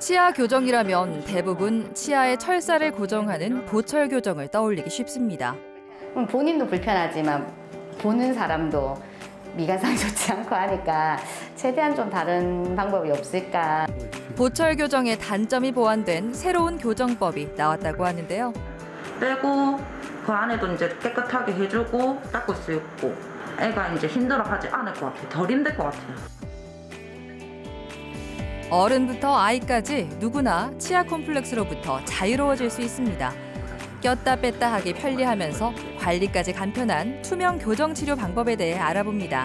치아 교정이라면 대부분 치아의 철사를 고정하는 보철 교정을 떠올리기 쉽습니다. 본인도 불편하지만 보는 사람도 미간상이 좋지 않고 하니까 최대한 좀 다른 방법이 없을까. 보철 교정의 단점이 보완된 새로운 교정법이 나왔다고 하는데요. 빼고 그 안에도 이제 깨끗하게 해주고 닦을 수 있고 애가 이제 힘들어하지 않을 것 같아요. 덜 힘들 것 같아요. 어른부터 아이까지 누구나 치아 콤플렉스로부터 자유로워질 수 있습니다. 꼈다 뺐다 하기 편리하면서 관리까지 간편한 투명 교정 치료 방법에 대해 알아봅니다.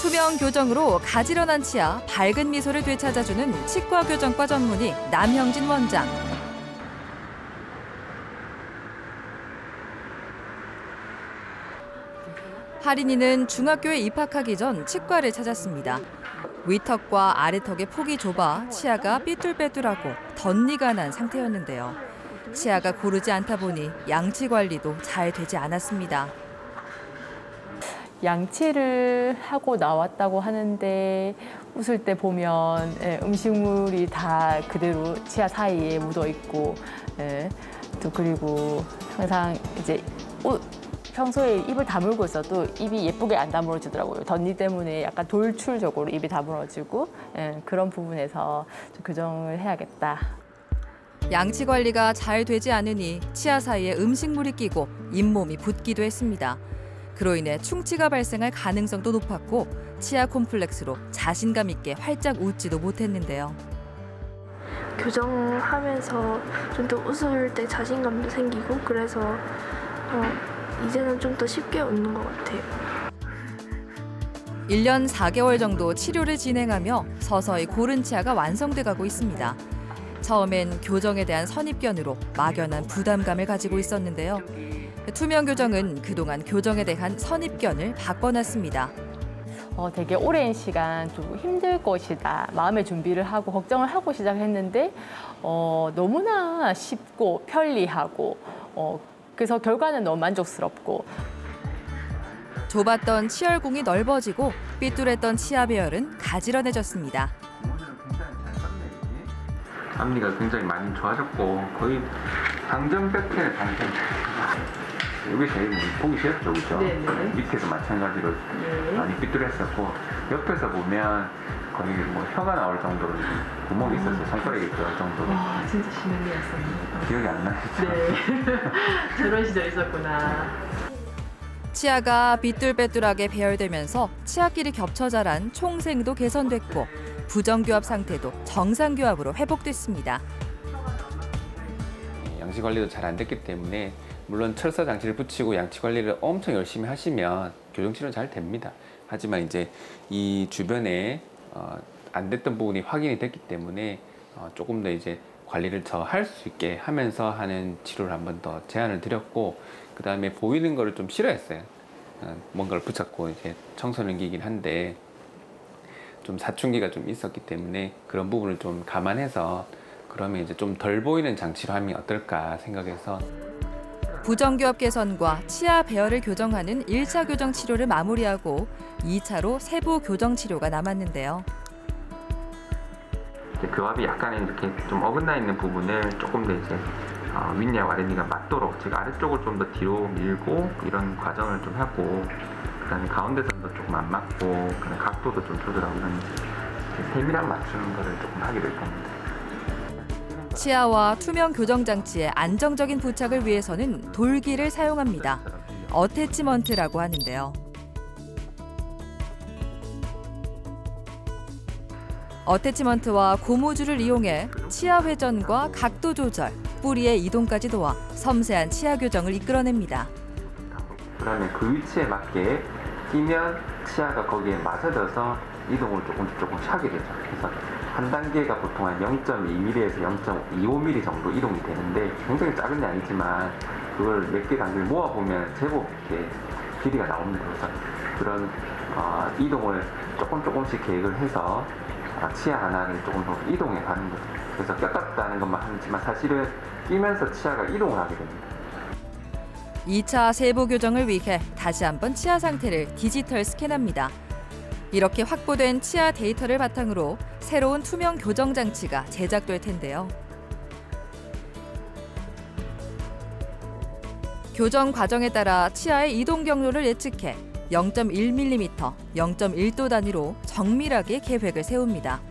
투명 교정으로 가지런한 치아, 밝은 미소를 되찾아주는 치과 교정과 전문의 남형진 원장. 할인이는 중학교에 입학하기 전 치과를 찾았습니다. 위턱과 아래턱의 폭이 좁아 치아가 삐뚤빼뚤하고 덧니가 난 상태였는데요. 치아가 고르지 않다 보니 양치 관리도 잘 되지 않았습니다. 양치를 하고 나왔다고 하는데 웃을 때 보면 음식물이 다 그대로 치아 사이에 묻어 있고, 또 그리고 항상 이제 평소에 입을 다물고 있어도 입이 예쁘게 안 다물어지더라고요. 덧니 때문에 약간 돌출적으로 입이 다물어지고, 그런 부분에서 좀 교정을 해야겠다. 양치 관리가 잘 되지 않으니 치아 사이에 음식물이 끼고 잇몸이 붓기도 했습니다. 그로 인해 충치가 발생할 가능성도 높았고 치아 콤플렉스로 자신감 있게 활짝 웃지도 못했는데요. 교정하면서 좀 더 웃을 때 자신감도 생기고 그래서 이제는 좀 더 쉽게 웃는 것 같아요. 1년 4개월 정도 치료를 진행하며 서서히 고른 치아가 완성돼 가고 있습니다. 처음엔 교정에 대한 선입견으로 막연한 부담감을 가지고 있었는데요. 투명 교정은 그동안 교정에 대한 선입견을 바꿔놨습니다. 되게 오랜 시간 좀 힘들 것이다. 마음의 준비를 하고 걱정을 하고 시작했는데 너무나 쉽고 편리하고 그래서 결과는 너무 만족스럽고. 좁았던 치열공이 넓어지고 삐뚤했던 치아 배열은 가지런해졌습니다. 앞니가 굉장히 많이 좋아졌고 거의 상정벽에 상정. 이게 제일 보기 싫었죠, 그렇죠? 네네. 밑에도 마찬가지로 많이 삐뚤했었고 옆에서 보면 거의 뭐 혀가 나올 정도로 구멍이 있어서 손가락이 들어갈 정도로. 와, 진짜 심한 일이었습니다. 기억이 안 나시죠? 네. 저런 시절 있었구나. 치아가 삐뚤빼뚤하게 배열되면서 치아끼리 겹쳐 자란 총생도 개선됐고 부정교합 상태도 정상교합으로 회복됐습니다. 양치 관리도 잘 안 됐기 때문에 물론 철사 장치를 붙이고 양치 관리를 엄청 열심히 하시면 교정 치료는 잘 됩니다. 하지만 이제 이 주변에 안 됐던 부분이 확인이 됐기 때문에 조금 더 이제 관리를 더 할 수 있게 하면서 하는 치료를 한 번 더 제안을 드렸고, 그 다음에 보이는 거를 좀 싫어했어요. 뭔가를 붙잡고 이제 청소년기이긴 한데 좀 사춘기가 좀 있었기 때문에 그런 부분을 좀 감안해서 그러면 이제 좀 덜 보이는 장치로 하면 어떨까 생각해서. 부정교합 개선과 치아 배열을 교정하는 1차 교정 치료를 마무리하고 2차로 세부 교정 치료가 남았는데요. 교합이 약간 이렇게 좀 어긋나 있는 부분을 조금 더 이제 윗니와 아랫니가 맞도록 제가 아래쪽을 좀 더 뒤로 밀고 이런 과정을 좀 하고, 그다음에 가운데선도 조금 안 맞고, 그다음에 각도도 좀 조절하고 이런 세밀한 맞추는 거를 조금 하기로 했습니다. 치아와 투명 교정 장치의 안정적인 부착을 위해서는 돌기를 사용합니다. 어태치먼트라고 하는데요. 어태치먼트와 고무줄을 이용해 치아 회전과 각도 조절, 뿌리의 이동까지 도와 섬세한 치아 교정을 이끌어냅니다. 그다음에 그 위치에 맞게 끼면 치아가 거기에 맞아져서 이동을 조금씩 하게 되죠. 그래서 한 단계가 보통 한 0.2mm에서 0.25mm 정도 이동이 되는데 굉장히 작은 양이지만 그걸 몇 개 단계를 모아보면 제법 이렇게 길이가 나옵니다. 그래서 그런 이동을 조금씩 계획을 해서 치아 하나를 조금 더 이동해 가는 거죠. 그래서 꼈다는 것만 하지만 사실은 끼면서 치아가 이동을 하게 됩니다. 2차 세부 교정을 위해 다시 한번 치아 상태를 디지털 스캔합니다. 이렇게 확보된 치아 데이터를 바탕으로 새로운 투명 교정 장치가 제작될 텐데요. 교정 과정에 따라 치아의 이동 경로를 예측해 0.1mm, 0.1도 단위로 정밀하게 계획을 세웁니다.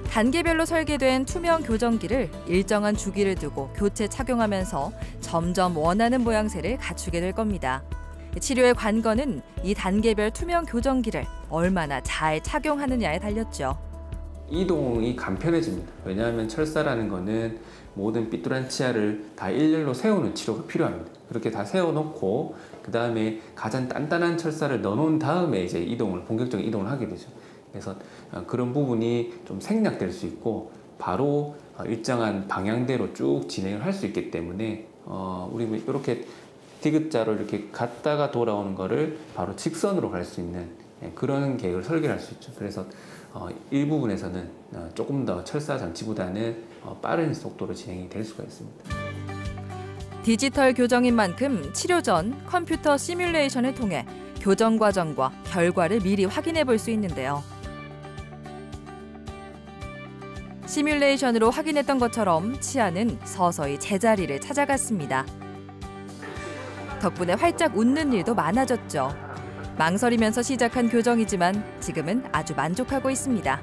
단계별로 설계된 투명 교정기를 일정한 주기를 두고 교체 착용하면서 점점 원하는 모양새를 갖추게 될 겁니다. 치료의 관건은 이 단계별 투명 교정기를 얼마나 잘 착용하느냐에 달렸죠. 이동이 간편해집니다. 왜냐하면 철사라는 거는 모든 삐뚤한 치아를 다 일렬로 세우는 치료가 필요합니다. 그렇게 다 세워놓고 그 다음에 가장 단단한 철사를 넣어놓은 다음에 이제 본격적인 이동을 하게 되죠. 그래서 그런 부분이 좀 생략될 수 있고 바로 일정한 방향대로 쭉 진행을 할 수 있기 때문에 우리 이렇게 디귿자로 이렇게 갔다가 돌아오는 거를 바로 직선으로 갈 수 있는 그런 계획을 설계할 수 있죠. 그래서 일부분에서는 조금 더 철사 장치보다는 빠른 속도로 진행이 될 수가 있습니다. 디지털 교정인 만큼 치료 전 컴퓨터 시뮬레이션을 통해 교정 과정과 결과를 미리 확인해 볼 수 있는데요. 시뮬레이션으로 확인했던 것처럼 치아는 서서히 제자리를 찾아갔습니다. 덕분에 활짝 웃는 일도 많아졌죠. 망설이면서 시작한 교정이지만 지금은 아주 만족하고 있습니다.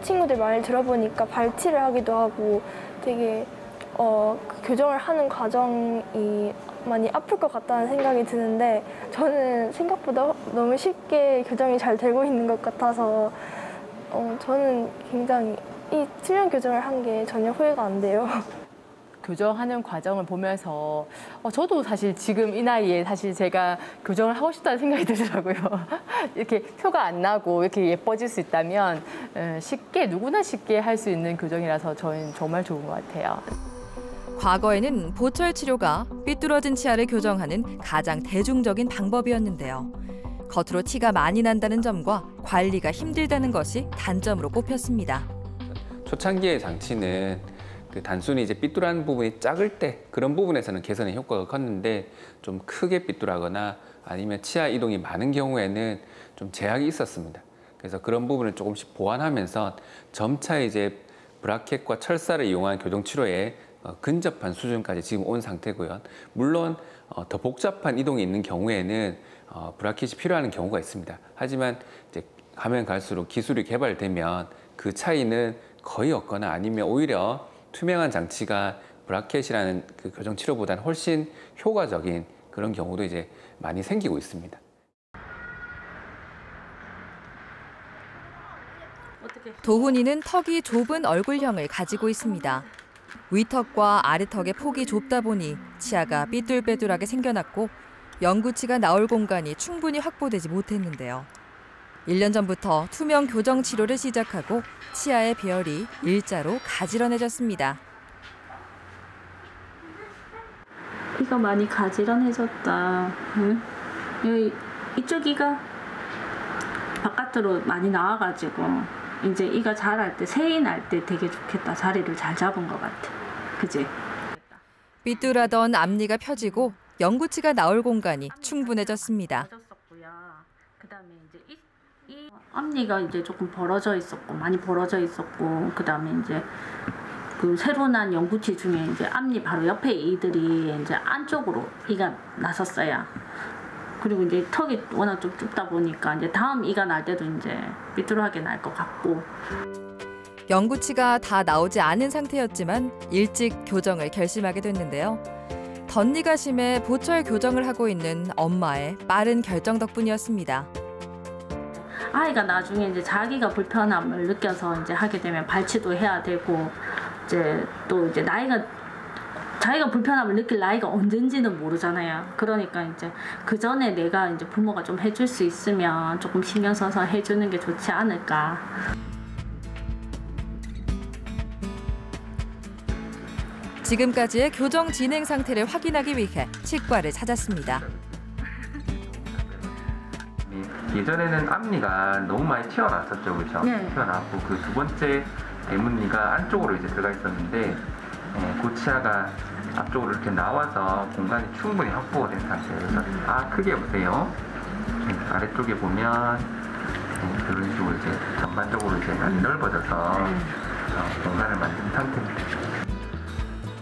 친구들 말 들어보니까 발치를 하기도 하고 되게 그 교정을 하는 과정이 많이 아플 것 같다는 생각이 드는데 저는 생각보다 너무 쉽게 교정이 잘 되고 있는 것 같아서 저는 굉장히 이 투명 교정을 한 게 전혀 후회가 안 돼요. 교정하는 과정을 보면서 저도 사실 지금 이 나이에 사실 제가 교정을 하고 싶다는 생각이 들더라고요. 이렇게 표가 안 나고 이렇게 예뻐질 수 있다면 누구나 쉽게 할 수 있는 교정이라서 저는 정말 좋은 것 같아요. 과거에는 보철 치료가 삐뚤어진 치아를 교정하는 가장 대중적인 방법이었는데요. 겉으로 티가 많이 난다는 점과 관리가 힘들다는 것이 단점으로 꼽혔습니다. 초창기의 장치는 단순히 이제 삐뚤한 부분이 작을 때 그런 부분에서는 개선의 효과가 컸는데 좀 크게 삐뚤하거나 아니면 치아 이동이 많은 경우에는 좀 제약이 있었습니다. 그래서 그런 부분을 조금씩 보완하면서 점차 이제 브라켓과 철사를 이용한 교정 치료에 근접한 수준까지 지금 온 상태고요. 물론 더 복잡한 이동이 있는 경우에는 브라켓이 필요한 경우가 있습니다. 하지만 이제 가면 갈수록 기술이 개발되면 그 차이는 거의 없거나 아니면 오히려 투명한 장치가 브라켓이라는 그 교정 치료보다는 훨씬 효과적인 그런 경우도 이제 많이 생기고 있습니다. 도훈이는 턱이 좁은 얼굴형을 가지고 있습니다. 위턱과 아래턱의 폭이 좁다 보니 치아가 삐뚤빼뚤하게 생겨났고 영구치가 나올 공간이 충분히 확보되지 못했는데요. 1년 전부터 투명 교정 치료를 시작하고 치아의 배열이 일자로 가지런해졌습니다. 이가 많이 가지런해졌다. 응? 여기 이쪽 이가 바깥으로 많이 나와가지고 이제 이가 자랄 때, 새이 날 때 되게 좋겠다. 자리를 잘 잡은 것 같아. 그지? 삐뚤하던 앞니가 펴지고 영구치가 나올 공간이 충분해졌습니다. 그다음에 이제 이 앞니가 이제 조금 벌어져 있었고, 많이 벌어져 있었고, 그다음에 이제 그 새로 난 영구치 중에 이제 앞니 바로 옆에 이들이 이제 안쪽으로 이가 나섰어요. 그리고 이제 턱이 워낙 좀 좁다 보니까 이제 다음 이가 날 때도 이제 삐뚤하게 날 것 같고. 영구치가 다 나오지 않은 상태였지만 일찍 교정을 결심하게 됐는데요. 덧니가 심해 보철 교정을 하고 있는 엄마의 빠른 결정 덕분이었습니다. 아이가 나중에 이제 자기가 불편함을 느껴서 이제 하게 되면 발치도 해야 되고 이제 또 이제 자기가 불편함을 느낄 나이가 언젠지는 모르잖아요. 그러니까 이제 그 전에 내가 이제 부모가 좀 해줄 수 있으면 조금 신경 써서 해주는 게 좋지 않을까. 지금까지의 교정 진행 상태를 확인하기 위해 치과를 찾았습니다. 예전에는 앞니가 너무 많이 튀어나왔었죠, 그렇죠? 네. 튀어나왔고 그 두 번째 대문니가 안쪽으로 이제 들어가 있었는데 고치아가 앞쪽으로 이렇게 나와서 공간이 충분히 확보가 된 상태예요. 그래서 크게 보세요. 아래쪽에 보면 그런 식으로 이제 전반적으로 이제 많이 넓어져서 공간을 만든 상태입니다.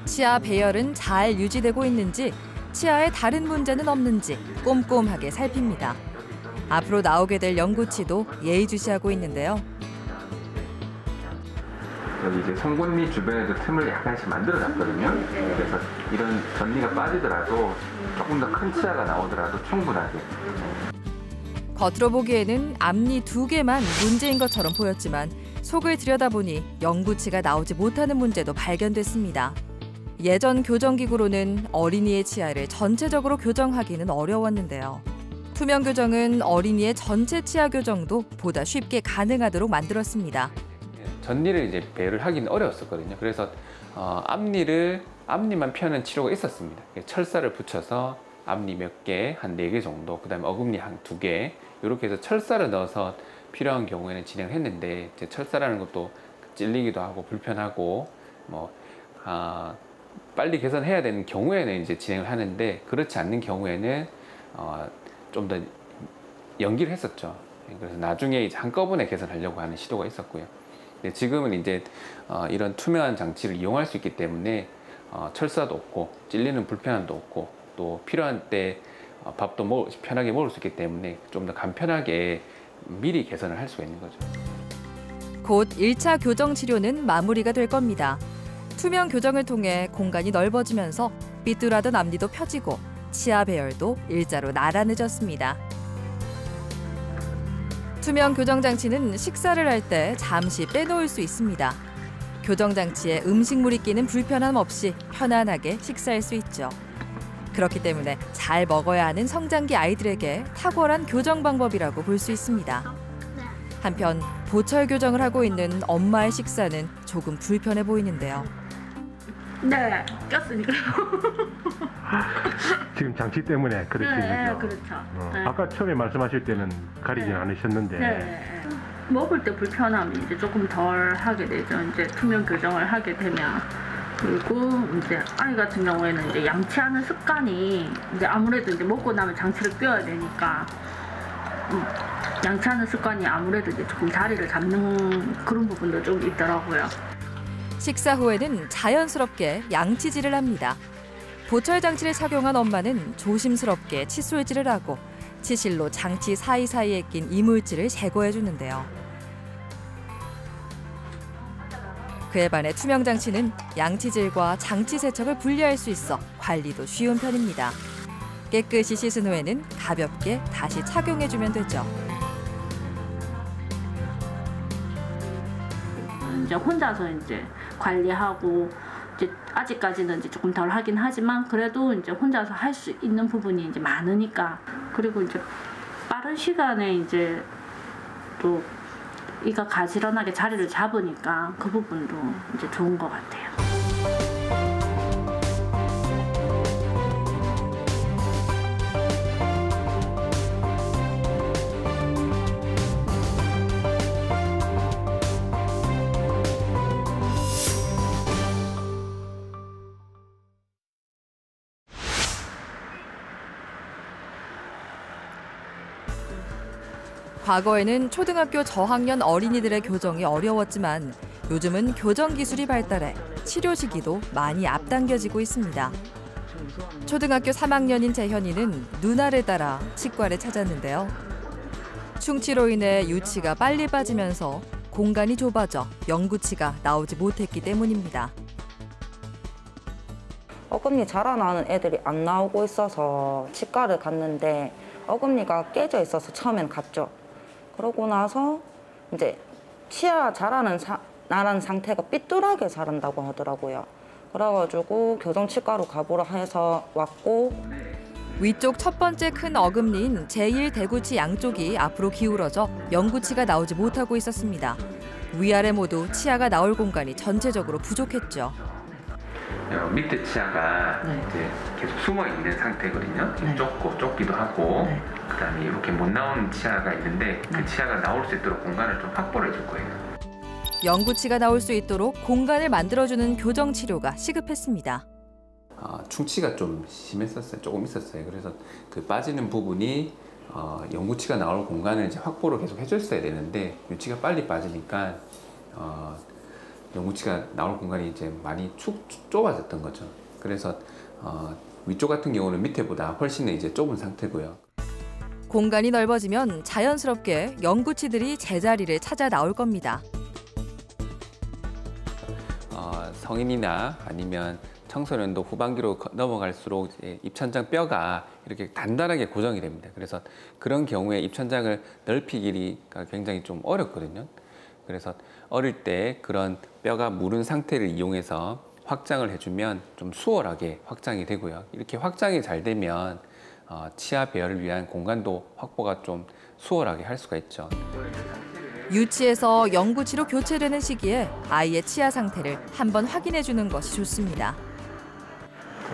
치아 배열은 잘 유지되고 있는지, 치아에 다른 문제는 없는지 꼼꼼하게 살핍니다. 앞으로 나오게 될 연구치도 예의주시하고 있는데요. 여기 이제 송곳니 주변에도 틈을 약간씩 만들어놨거든요. 그래서 이런 전리가 빠지더라도 조금 더 큰 치아가 나오더라도 충분하게. 겉으로 보기에는 앞니 2개만 문제인 것처럼 보였지만 속을 들여다보니 영구치가 나오지 못하는 문제도 발견됐습니다. 예전 교정기구로는 어린이의 치아를 전체적으로 교정하기는 어려웠는데요. 투명 교정은 어린이의 전체 치아 교정도 보다 쉽게 가능하도록 만들었습니다. 전리를 이제 배열을 하기는 어려웠었거든요. 그래서 앞니만 펴는 치료가 있었습니다. 철사를 붙여서 앞니 몇 개, 한 4개 정도, 그다음에 어금니 한 2개, 이렇게 해서 철사를 넣어서 필요한 경우에는 진행을 했는데, 이제 철사라는 것도 찔리기도 하고 불편하고 빨리 개선해야 되는 경우에는 이제 진행을 하는데, 그렇지 않는 경우에는 좀 더 연기를 했었죠. 그래서 나중에 이제 한꺼번에 개선하려고 하는 시도가 있었고요. 근데 지금은 이제 이런 투명한 장치를 이용할 수 있기 때문에 철사도 없고 찔리는 불편함도 없고 또 필요한 때 밥도 편하게 먹을 수 있기 때문에 좀 더 간편하게 미리 개선을 할 수가 있는 거죠. 곧 1차 교정 치료는 마무리가 될 겁니다. 투명 교정을 통해 공간이 넓어지면서 삐뚤하던 앞니도 펴지고 치아 배열도 일자로 나란해졌습니다. 투명 교정 장치는 식사를 할 때 잠시 빼놓을 수 있습니다. 교정 장치에 음식물이 끼는 불편함 없이 편안하게 식사할 수 있죠. 그렇기 때문에 잘 먹어야 하는 성장기 아이들에게 탁월한 교정 방법이라고 볼 수 있습니다. 한편 보철 교정을 하고 있는 엄마의 식사는 조금 불편해 보이는데요. 네, 꼈으니까요. 지금 장치 때문에 그렇지. 네, 그렇죠. 네. 아까 처음에 말씀하실 때는 가리진 않으셨는데. 네. 먹을 때 불편함이 이제 조금 덜 하게 되죠. 이제 투명 교정을 하게 되면. 그리고 이제 아이 같은 경우에는 이제 양치하는 습관이 이제 아무래도 이제 먹고 나면 장치를 껴야 되니까 양치하는 습관이 아무래도 이제 조금 자리를 잡는 그런 부분도 좀 있더라고요. 식사 후에는 자연스럽게 양치질을 합니다. 보철 장치를 착용한 엄마는 조심스럽게 칫솔질을 하고 치실로 장치 사이사이에 낀 이물질을 제거해 주는데요. 그에 반해 투명 장치는 양치질과 장치 세척을 분리할 수 있어 관리도 쉬운 편입니다. 깨끗이 씻은 후에는 가볍게 다시 착용해 주면 되죠. 이제 혼자서 이제 관리하고 이제 아직까지는 이제 조금 덜 하긴 하지만 그래도 이제 혼자서 할 수 있는 부분이 이제 많으니까, 그리고 이제 빠른 시간에 이제 또 이가 가지런하게 자리를 잡으니까 그 부분도 이제 좋은 것 같아요. 과거에는 초등학교 저학년 어린이들의 교정이 어려웠지만 요즘은 교정 기술이 발달해 치료 시기도 많이 앞당겨지고 있습니다. 초등학교 3학년인 재현이는 누나를 따라 치과를 찾았는데요. 충치로 인해 유치가 빨리 빠지면서 공간이 좁아져 영구치가 나오지 못했기 때문입니다. 어금니 자라나는 애들이 안 나오고 있어서 치과를 갔는데 어금니가 깨져 있어서 처음엔 갔죠. 그러고 나서 이제 치아 자라는 나란 상태가 삐뚤하게 자란다고 하더라고요. 그래가지고 교정치과로 가보라 해서 왔고, 위쪽 첫 번째 큰 어금니인 제1대구치 양쪽이 앞으로 기울어져 영구치가 나오지 못하고 있었습니다. 위아래 모두 치아가 나올 공간이 전체적으로 부족했죠. 밑에 치아가 이제 계속 숨어 있는 상태거든요. 좁기도 하고, 그다음에 이렇게 못 나오는 치아가 있는데 그 치아가 나올 수 있도록 공간을 좀 확보를 해줄 거예요. 영구치가 나올 수 있도록 공간을 만들어주는 교정 치료가 시급했습니다. 충치가 좀 심했었어요. 조금 있었어요. 그래서 그 빠지는 부분이 영구치가 나올 공간을 이제 확보를 계속 해줬어야 되는데 유치가 빨리 빠지니까 영구치가 나올 공간이 이제 많이 축 좁아졌던 거죠. 그래서 위쪽 같은 경우는 밑에보다 훨씬 이제 좁은 상태고요. 공간이 넓어지면 자연스럽게 영구치들이 제자리를 찾아 나올 겁니다. 성인이나 아니면 청소년도 후반기로 넘어갈수록 이제 입천장 뼈가 이렇게 단단하게 고정이 됩니다. 그래서 그런 경우에 입천장을 넓히기가 굉장히 좀 어렵거든요. 그래서 어릴 때 그런 뼈가 무른 상태를 이용해서 확장을 해주면 좀 수월하게 확장이 되고요. 이렇게 확장이 잘 되면 치아 배열을 위한 공간도 확보가 좀 수월하게 할 수가 있죠. 유치에서 영구치로 교체되는 시기에 아이의 치아 상태를 한번 확인해 주는 것이 좋습니다.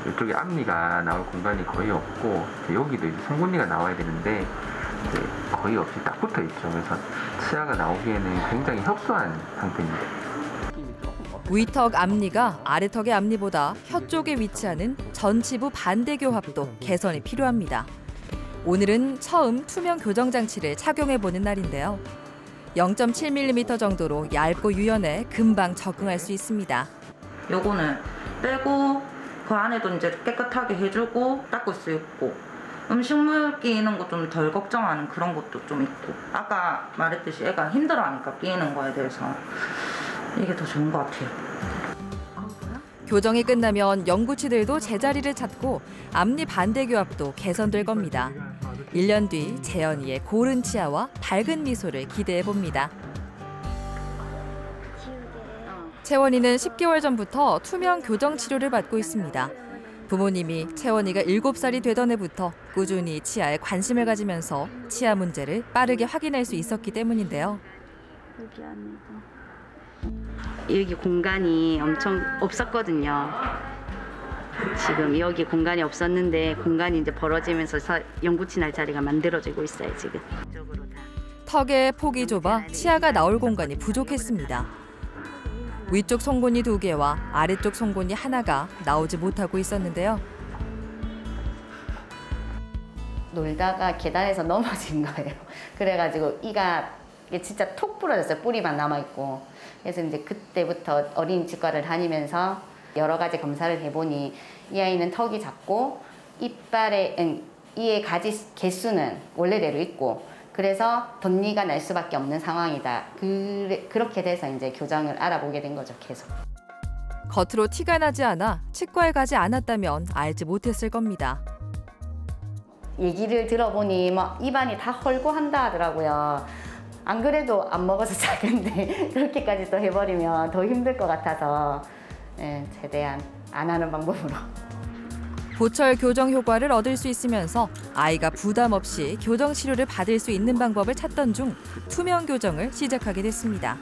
이쪽에 앞니가 나올 공간이 거의 없고 여기도 이제 송곳니가 나와야 되는데 이제 거의 없이 딱 붙어 있죠. 그래서 치아가 나오기에는 굉장히 협소한 상태입니다. 위턱 앞니가 아래턱의 앞니보다 혀 쪽에 위치하는 전치부 반대 교합도 개선이 필요합니다. 오늘은 처음 투명 교정 장치를 착용해 보는 날인데요. 0.7mm 정도로 얇고 유연해 금방 적응할 수 있습니다. 요거는 빼고 그 안에도 이제 깨끗하게 해주고 닦을 수 있고 음식물 끼이는 거 좀 덜 걱정하는 그런 것도 좀 있고 아까 말했듯이 애가 힘들어하니까 끼이는 거에 대해서 이게 더 좋은 것 같아요. 교정이 끝나면 영구치들도 제자리를 찾고 앞니 반대 교합도 개선될 겁니다. 1년 뒤 재현이의 고른 치아와 밝은 미소를 기대해 봅니다. 채원이는 10개월 전부터 투명 교정 치료를 받고 있습니다. 부모님이 채원이가 7살이 되던 해부터 꾸준히 치아에 관심을 가지면서 치아 문제를 빠르게 확인할 수 있었기 때문인데요. 여기 공간이 엄청 없었거든요. 지금 여기 공간이 없었는데 공간이 이제 벌어지면서 영구치 날 자리가 만들어지고 있어요, 지금. 턱의 폭이 좁아 치아가 나올 공간이 부족했습니다. 위쪽 송곳니 2개와 아래쪽 송곳니 하나가 나오지 못하고 있었는데요. 놀다가 계단에서 넘어진 거예요. 그래가지고 이가 진짜 톡 부러졌어요. 뿌리만 남아있고. 그래서 이제 그때부터 어린이치과를 다니면서 여러 가지 검사를 해보니 이 아이는 턱이 작고 이의 가지 개수는 원래대로 있고 그래서 덧니가 날 수밖에 없는 상황이다. 그렇게 돼서 이제 교정을 알아보게 된 거죠, 계속. 겉으로 티가 나지 않아 치과에 가지 않았다면 알지 못했을 겁니다. 얘기를 들어보니 막 입안이 다 헐고 한다 하더라고요. 안 그래도 안 먹어서 작은데 그렇게까지 또 해버리면 더 힘들 것 같아서 최대한 안 하는 방법으로. 보철 교정 효과를 얻을 수 있으면서 아이가 부담 없이 교정 치료를 받을 수 있는 방법을 찾던 중 투명 교정을 시작하게 됐습니다.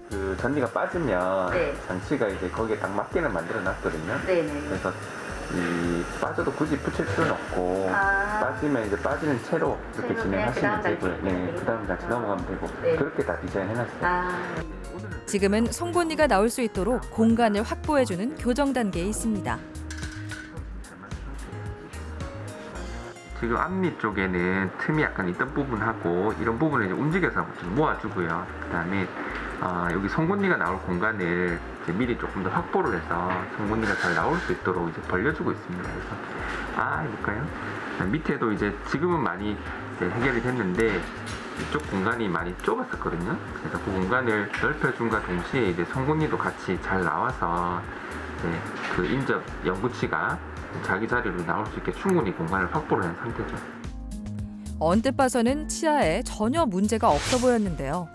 그 전니가 빠지면 네. 장치가 이제 거기에 딱 맞게는 만들어 놨거든요. 네네. 그래서 빠져도 굳이 붙일 필요는 없고 빠지면 이제 빠지는 채로 이렇게 진행하시면 되고요. 네, 그 다음 장치 넘어가면 되고 네. 그렇게 다 디자인해놨어요. 지금은 송곳니가 나올 수 있도록 공간을 확보해주는 교정 단계에 있습니다. 지금 앞니 쪽에는 틈이 약간 있던 부분하고 이런 부분을 이제 움직여서 좀 모아주고요. 그 다음에 여기 송곳니가 나올 공간을 이제 미리 조금 더 확보를 해서 송곳니가 잘 나올 수 있도록 이제 벌려주고 있습니다. 그래서 해볼까요? 밑에도 이제 지금은 많이 이제 해결이 됐는데 이쪽 공간이 많이 좁았었거든요. 그래서 그 공간을 넓혀준과 동시에 이제 송곳니도 같이 잘 나와서 이제 그 인접 영구치가 자기 자리로 나올 수 있게 충분히 공간을 확보를 한 상태죠. 언뜻 봐서는 치아에 전혀 문제가 없어 보였는데요.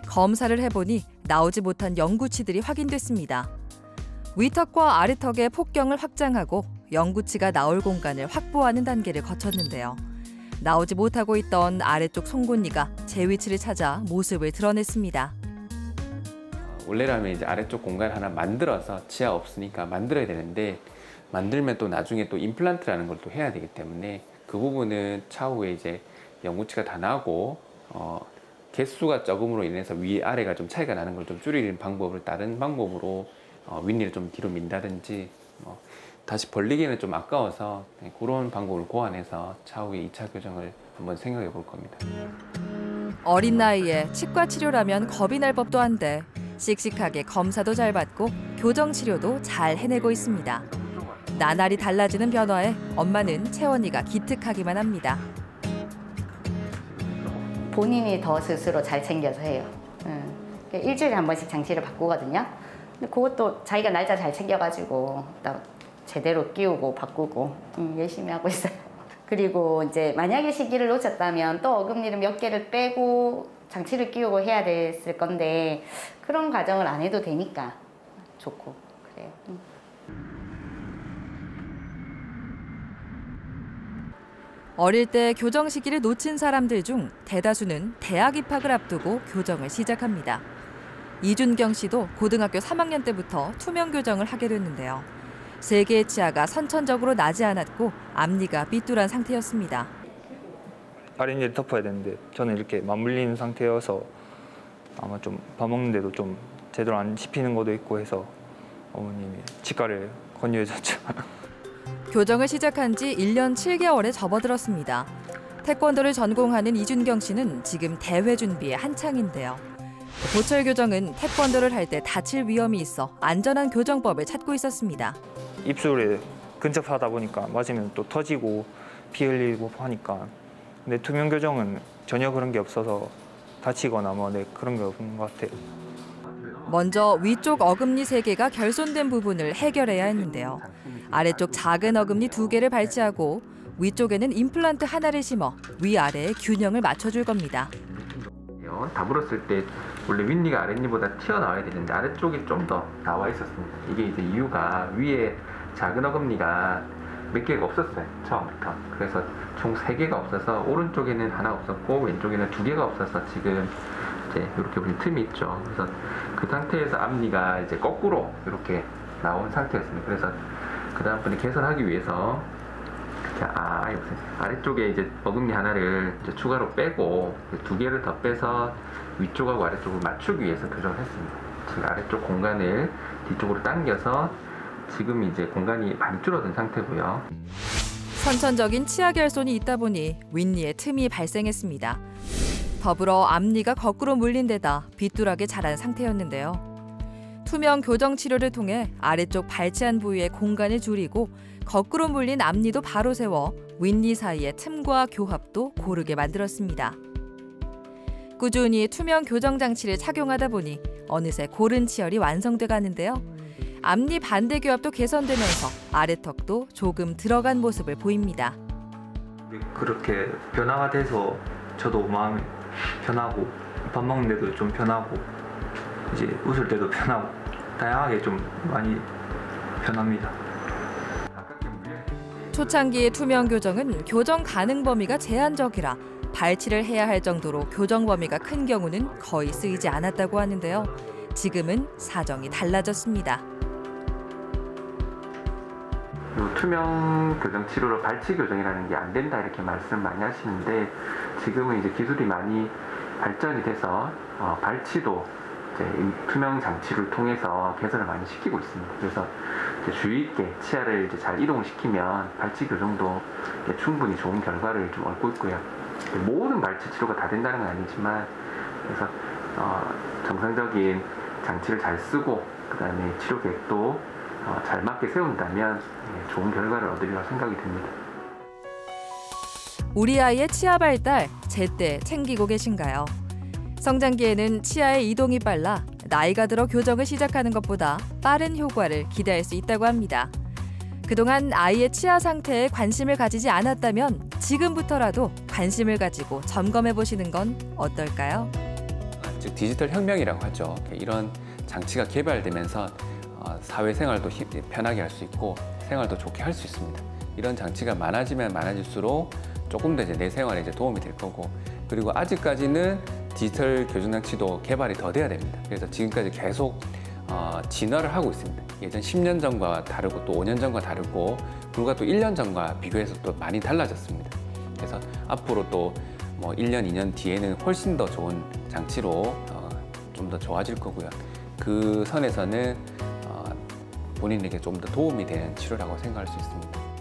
검사를 해보니 나오지 못한 영구치들이 확인됐습니다. 위턱과 아래턱의 폭경을 확장하고 영구치가 나올 공간을 확보하는 단계를 거쳤는데요. 나오지 못하고 있던 아래쪽 송곳니가 제 위치를 찾아 모습을 드러냈습니다. 원래라면 이제 아래쪽 공간 하나 만들어서 치아 없으니까 만들어야 되는데 만들면 또 나중에 또 임플란트라는 걸 또 해야 되기 때문에 그 부분은 차후에 이제 영구치가 다 나고 개수가 적음으로 인해서 위 아래가 좀 차이가 나는 걸 좀 줄이는 방법을 다른 방법으로 윗니를 좀 뒤로 민다든지 다시 벌리기는 좀 아까워서 그런 방법을 고안해서 차후에 2차 교정을 한번 생각해 볼 겁니다. 어린 나이에 치과 치료라면 겁이 날 법도 한데 씩씩하게 검사도 잘 받고 교정 치료도 잘 해내고 있습니다. 나날이 달라지는 변화에 엄마는 채원이가 기특하기만 합니다. 본인이 더 스스로 잘 챙겨서 해요. 일주일에 한 번씩 장치를 바꾸거든요. 근데 그것도 자기가 날짜 잘 챙겨가지고 제대로 끼우고 바꾸고 열심히 하고 있어요. 그리고 이제 만약에 시기를 놓쳤다면 또 어금니를 몇 개를 빼고 장치를 끼우고 해야 됐을 건데 그런 과정을 안 해도 되니까 좋고 그래요. 어릴 때 교정 시기를 놓친 사람들 중 대다수는 대학 입학을 앞두고 교정을 시작합니다. 이준경 씨도 고등학교 3학년 때부터 투명 교정을 하게 됐는데요. 3개의 치아가 선천적으로 나지 않았고 앞니가 삐뚤한 상태였습니다. 아랫니를 덮어야 되는데 저는 이렇게 맞물린 상태여서 아마 좀 밥 먹는데도 좀 제대로 안 씹히는 것도 있고 해서 어머님이 치과를 권유해줬죠. 교정을 시작한 지 1년 7개월에 접어들었습니다. 태권도를 전공하는 이준경 씨는 지금 대회 준비에 한창인데요. 보철 교정은 태권도를 할 때 다칠 위험이 있어 안전한 교정법을 찾고 있었습니다. 입술에 근접하다 보니까 맞으면 또 터지고 피 흘리고 하니까 근데 투명 교정은 전혀 그런 게 없어서 다치거나 뭐 그런 게 없는 것 같아요. 먼저 위쪽 어금니 3개가 결손된 부분을 해결해야 했는데요. 아래쪽 작은 어금니 2개를 발치하고 위쪽에는 임플란트 하나를 심어 위아래의 균형을 맞춰줄 겁니다. 다물었을 때 원래 윗니가 아랫니보다 튀어나와야 되는데 아래쪽이 좀 더 나와 있었습니다. 이게 이제 이유가 위에 작은 어금니가 몇 개가 없었어요. 처음부터. 그래서 총 3개가 없어서 오른쪽에는 하나 없었고 왼쪽에는 2개가 없어서 지금 이제 이렇게 보면 틈이 있죠. 그래서 그 상태에서 앞니가 이제 거꾸로 이렇게 나온 상태였습니다. 그래서 그 다음번에 개선하기 위해서 아래쪽에 이제 어금니 하나를 이제 추가로 빼고 2개를 더 빼서 위쪽하고 아래쪽을 맞추기 위해서 교정을 했습니다. 즉 아래쪽 공간을 뒤쪽으로 당겨서 지금 이제 공간이 많이 줄어든 상태고요. 선천적인 치아 결손이 있다 보니 윗니에 틈이 발생했습니다. 더불어 앞니가 거꾸로 물린 데다 삐뚤하게 자란 상태였는데요. 투명 교정 치료를 통해 아래쪽 발치한 부위의 공간을 줄이고 거꾸로 물린 앞니도 바로 세워 윗니 사이의 틈과 교합도 고르게 만들었습니다. 꾸준히 투명 교정 장치를 착용하다 보니 어느새 고른 치열이 완성돼 가는데요. 앞니 반대 교합도 개선되면서 아래턱도 조금 들어간 모습을 보입니다. 그렇게 변화가 돼서 저도 마음이 편하고 밥 먹는 데도 좀 편하고 이제 웃을 때도 편하고 다양하게 좀 많이 편합니다. 초창기의 투명 교정은 교정 가능 범위가 제한적이라 발치를 해야 할 정도로 교정 범위가 큰 경우는 거의 쓰이지 않았다고 하는데요. 지금은 사정이 달라졌습니다. 투명 교정 치료로 발치 교정이라는 게 안 된다 이렇게 말씀 많이 하시는데 지금은 이제 기술이 많이 발전이 돼서 발치도 이제 투명 장치를 통해서 개선을 많이 시키고 있습니다. 그래서 이제 주의 있게 치아를 이제 잘 이동을 시키면 발치 교정도 충분히 좋은 결과를 좀 얻고 있고요. 모든 발치 치료가 다 된다는 건 아니지만 그래서 정상적인 장치를 잘 쓰고 그다음에 치료 계획도 잘 맞게 세운다면 좋은 결과를 얻으리라 생각이 듭니다. 우리 아이의 치아 발달 제때 챙기고 계신가요? 성장기에는 치아의 이동이 빨라 나이가 들어 교정을 시작하는 것보다 빠른 효과를 기대할 수 있다고 합니다. 그동안 아이의 치아 상태에 관심을 가지지 않았다면 지금부터라도 관심을 가지고 점검해 보시는 건 어떨까요? 즉 디지털 혁명이라고 하죠. 이런 장치가 개발되면서 사회생활도 편하게 할 수 있고 생활도 좋게 할 수 있습니다. 이런 장치가 많아지면 많아질수록 조금 더 이제 내 생활에 이제 도움이 될 거고 그리고 아직까지는 디지털 교정 장치도 개발이 더 돼야 됩니다. 그래서 지금까지 계속 진화를 하고 있습니다. 예전 10년 전과 다르고 또 5년 전과 다르고 불과 또 1년 전과 비교해서 또 많이 달라졌습니다. 그래서 앞으로 또 뭐 1년, 2년 뒤에는 훨씬 더 좋은 장치로 좀 더 좋아질 거고요. 그 선에서는 본인에게 좀 더 도움이 되는 치료라고 생각할 수 있습니다.